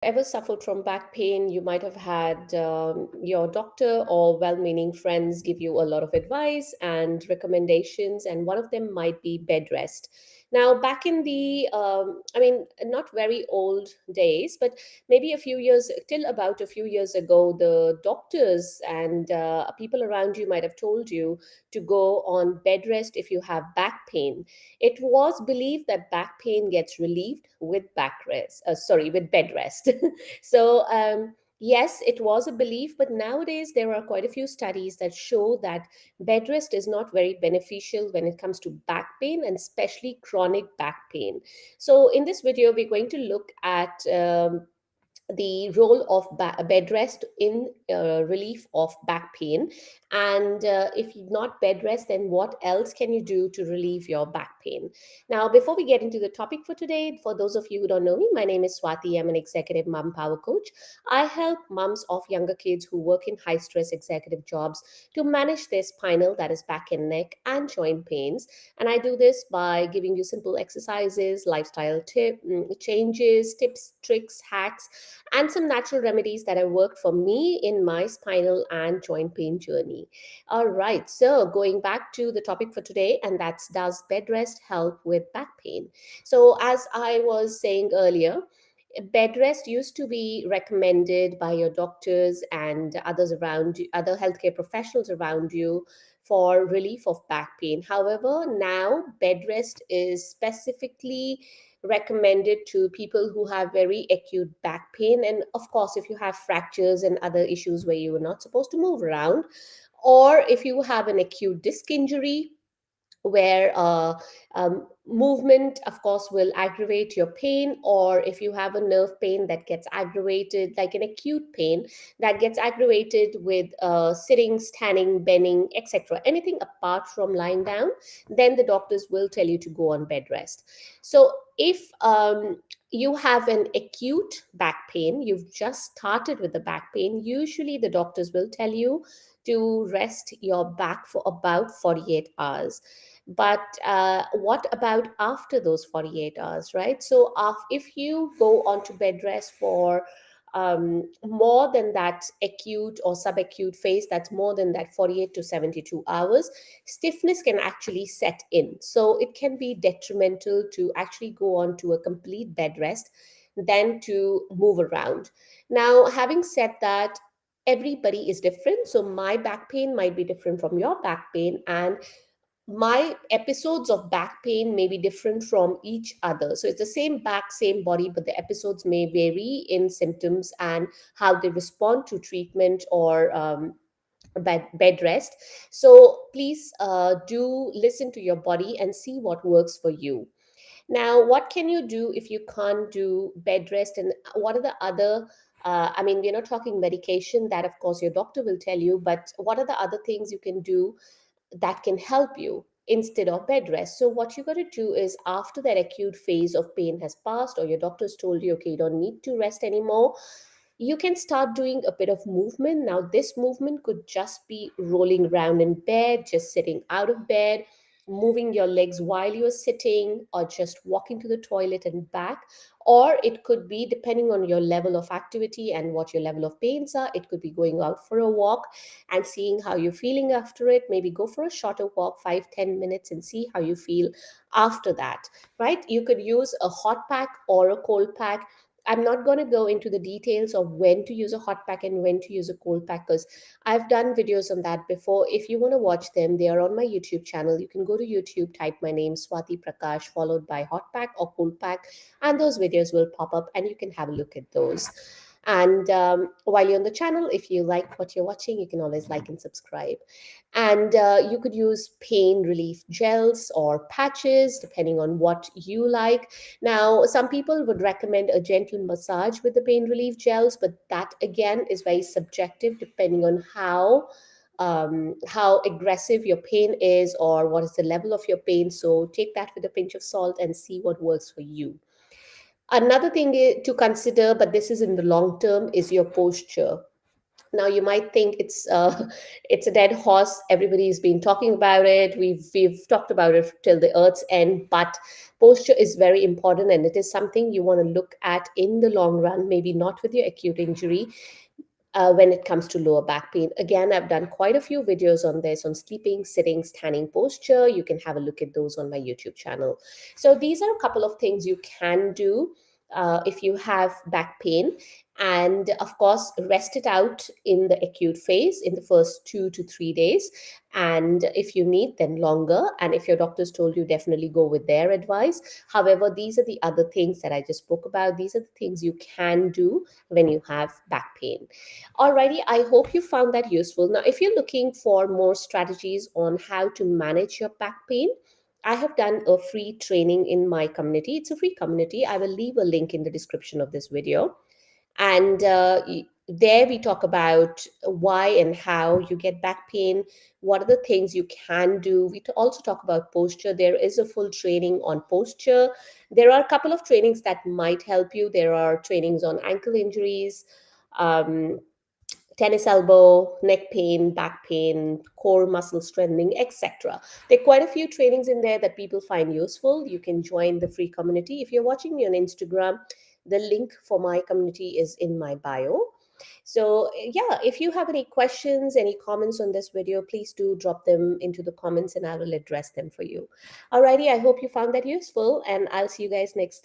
ever suffered from back pain, you might have had your doctor or well meaning friends give you a lot of advice and recommendations, and one of them might be bed rest. Now, back in not very old days, but maybe a few years, till about a few years ago, the doctors and people around you might have told you to go on bed rest if you have back pain. It was believed that back pain gets relieved with with bed rest. Yes, it was a belief, but nowadays there are quite a few studies that show that bed rest is not very beneficial when it comes to back pain, and especially chronic back pain. So, in this video, we're going to look at the role of bed rest in relief of back pain. And if you not bed rest, then what else can you do to relieve your back pain? Now, before we get into the topic for today, for those of you who don't know me, my name is Swati. I'm an executive mom power coach. I help moms of younger kids who work in high stress executive jobs to manage their spinal, that is back and neck, and joint pains. And I do this by giving you simple exercises, lifestyle changes, tips, tricks, hacks, and some natural remedies that have worked for me in my spinal and joint pain journey. All right, so going back to the topic for today, and that's, does bed rest help with back pain? So, as I was saying earlier, bed rest used to be recommended by your doctors and others around you, other healthcare professionals around you, for relief of back pain. However, now bed rest is specifically recommended to people who have very acute back pain, and of course if you have fractures and other issues where you were not supposed to move around, or if you have an acute disc injury where movement, of course, will aggravate your pain, or if you have a nerve pain that gets aggravated, like an acute pain that gets aggravated with sitting, standing, bending, etc., anything apart from lying down, then the doctors will tell you to go on bed rest. So if you have an acute back pain, you've just started with the back pain, usually the doctors will tell you to rest your back for about 48 hours. But what about after those 48 hours, right? So if you go on to bed rest for more than that acute or subacute phase, that's more than that 48 to 72 hours, stiffness can actually set in. So it can be detrimental to actually go on to a complete bed rest than to move around. Now, having said that, everybody is different. So my back pain might be different from your back pain, and my episodes of back pain may be different from each other. So it's the same back, same body, but the episodes may vary in symptoms and how they respond to treatment or bed rest. So please do listen to your body and see what works for you. Now, what can you do if you can't do bed rest? And what are the other, we're not talking medication, that of course your doctor will tell you, but what are the other things you can do that can help you instead of bed rest? So, what you got to do is, after that acute phase of pain has passed, or your doctor's told you, okay, you don't need to rest anymore, you can start doing a bit of movement. Now, this movement could just be rolling around in bed, just sitting out of bed, moving your legs while you're sitting, or just walking to the toilet and back. Or it could be, depending on your level of activity and what your level of pains are, it could be going out for a walk and seeing how you're feeling after it. Maybe go for a shorter walk, 5-10 minutes, and see how you feel after that, right? You could use a hot pack or a cold pack. I'm not going to go into the details of when to use a hot pack and when to use a cold pack, because I've done videos on that before. If you want to watch them, they are on my YouTube channel. You can go to YouTube, type my name, Swati Prakash, followed by hot pack or cold pack, and those videos will pop up and you can have a look at those. And while you're on the channel, if you like what you're watching, you can always like and subscribe. And you could use pain relief gels or patches, depending on what you like. Now, some people would recommend a gentle massage with the pain relief gels, but that again is very subjective, depending on how aggressive your pain is or what is the level of your pain. So take that with a pinch of salt and see what works for you. Another thing to consider, but this is in the long term, is your posture. Now you might think it's a dead horse. Everybody's been talking about it. We've talked about it till the earth's end, but posture is very important, and it is something you want to look at in the long run. Maybe not with your acute injury, when it comes to lower back pain. Again, I've done quite a few videos on this, on sleeping, sitting, standing posture. You can have a look at those on my YouTube channel. So these are a couple of things you can do if you have back pain. And of course, rest it out in the acute phase in the first 2 to 3 days. And if you need, then longer. And if your doctor's told you, definitely go with their advice. However, these are the other things that I just spoke about. These are the things you can do when you have back pain. Alrighty, I hope you found that useful. Now, if you're looking for more strategies on how to manage your back pain, I have done a free training in my community. It's a free community. I will leave a link in the description of this video. And there we talk about why and how you get back pain. What are the things you can do? We also talk about posture. There is a full training on posture. There are a couple of trainings that might help you. There are trainings on ankle injuries, um, tennis elbow, neck pain, back pain, core muscle strengthening, etc. There are quite a few trainings in there that people find useful. You can join the free community. If you're watching me on Instagram, the link for my community is in my bio. So, yeah, if you have any questions, any comments on this video, please do drop them into the comments and I will address them for you. Alrighty, I hope you found that useful, and I'll see you guys next